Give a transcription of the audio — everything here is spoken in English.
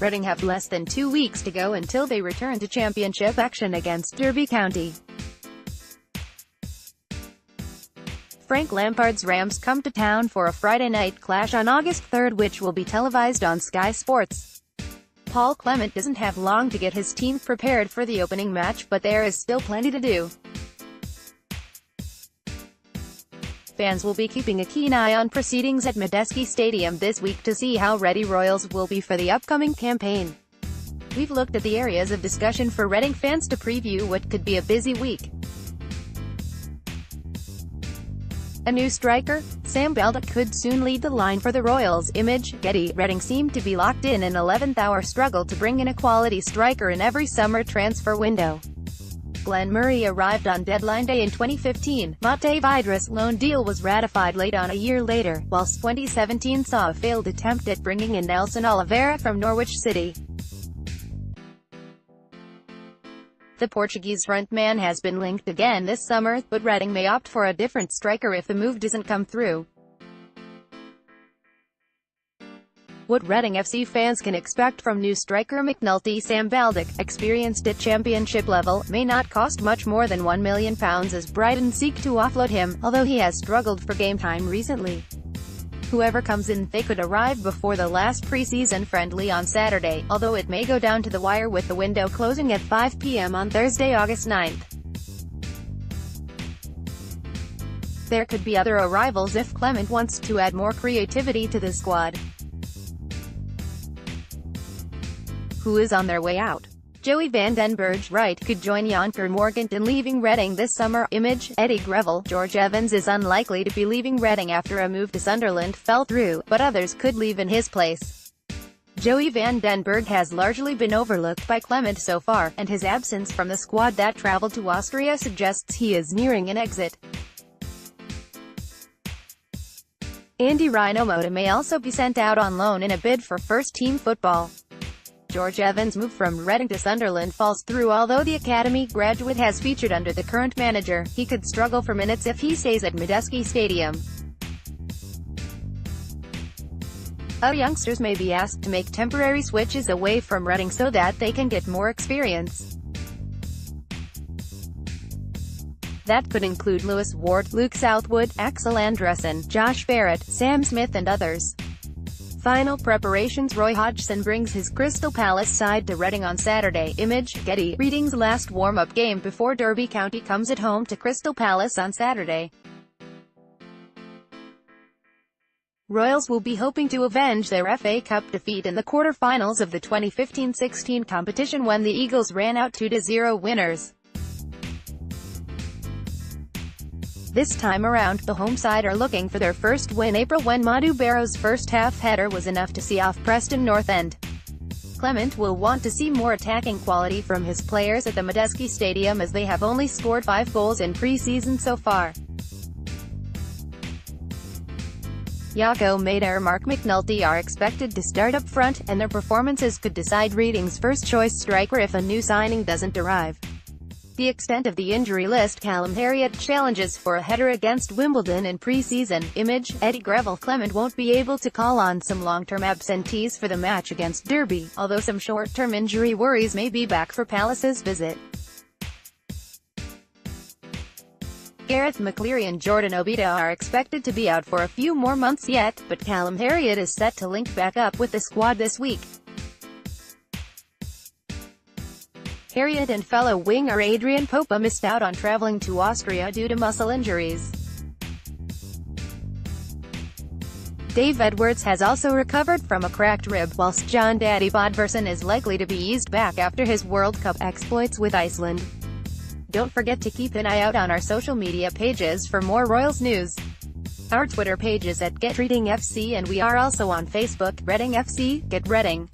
Reading have less than 2 weeks to go until they return to championship action against Derby County. Frank Lampard's Rams come to town for a Friday night clash on August 3rd, which will be televised on Sky Sports. Paul Clement doesn't have long to get his team prepared for the opening match, but there is still plenty to do. Fans will be keeping a keen eye on proceedings at Madejski Stadium this week to see how ready Royals will be for the upcoming campaign. We've looked at the areas of discussion for Reading fans to preview what could be a busy week. A new striker, Sam Baldock, could soon lead the line for the Royals. Image, Getty. Reading seemed to be locked in an 11th-hour struggle to bring in a quality striker in every summer transfer window. Glenn Murray arrived on deadline day in 2015. Madejski's loan deal was ratified late on a year later, whilst 2017 saw a failed attempt at bringing in Nelson Oliveira from Norwich City. The Portuguese frontman has been linked again this summer, but Reading may opt for a different striker if the move doesn't come through. What Reading FC fans can expect from new striker McNulty. Sam Baldock, experienced at championship level, may not cost much more than £1 million as Brighton seek to offload him, although he has struggled for game time recently. Whoever comes in, they could arrive before the last pre-season friendly on Saturday, although it may go down to the wire with the window closing at 5 p.m. on Thursday, August 9th. There could be other arrivals if Clement wants to add more creativity to the squad. Who is on their way out? Joey van den Berg, right, could join Jonker Morgan leaving Reading this summer. Image, Eddie Greville. George Evans is unlikely to be leaving Reading after a move to Sunderland fell through, but others could leave in his place. Joey van den Berg has largely been overlooked by Clement so far, and his absence from the squad that travelled to Austria suggests he is nearing an exit. Andy Rinomoto may also be sent out on loan in a bid for first-team football. George Evans' move from Reading to Sunderland falls through. Although the academy graduate has featured under the current manager, he could struggle for minutes if he stays at Madejski Stadium. Other youngsters may be asked to make temporary switches away from Reading so that they can get more experience. That could include Lewis Ward, Luke Southwood, Axel Andresen, Josh Barrett, Sam Smith and others. Final preparations. Roy Hodgson brings his Crystal Palace side to Reading on Saturday. Image, Getty. Reading's last warm-up game before Derby County comes at home to Crystal Palace on Saturday. Royals will be hoping to avenge their FA Cup defeat in the quarter-finals of the 2015-16 competition when the Eagles ran out 2-0 winners. This time around, the home side are looking for their first win April when Madu Barrow's first-half header was enough to see off Preston North End. Clement will want to see more attacking quality from his players at the Madejski Stadium as they have only scored 5 goals in pre-season so far. Jaco Mader and Mark McNulty are expected to start up front, and their performances could decide Reading's first-choice striker if a new signing doesn't arrive. The extent of the injury list. Callum Harriott challenges for a header against Wimbledon in pre-season. Image, Eddie Greville. Clement won't be able to call on some long-term absentees for the match against Derby, although some short-term injury worries may be back for Palace's visit. Gareth McCleary and Jordan Obita are expected to be out for a few more months yet, but Callum Harriott is set to link back up with the squad this week. Harriott and fellow winger Adrian Popa missed out on travelling to Austria due to muscle injuries. Dave Edwards has also recovered from a cracked rib, whilst John Daddy Bodvarsson is likely to be eased back after his World Cup exploits with Iceland. Don't forget to keep an eye out on our social media pages for more Royals news. Our Twitter page is @GetReadingFC and we are also on Facebook. Reading FC, Get Reading.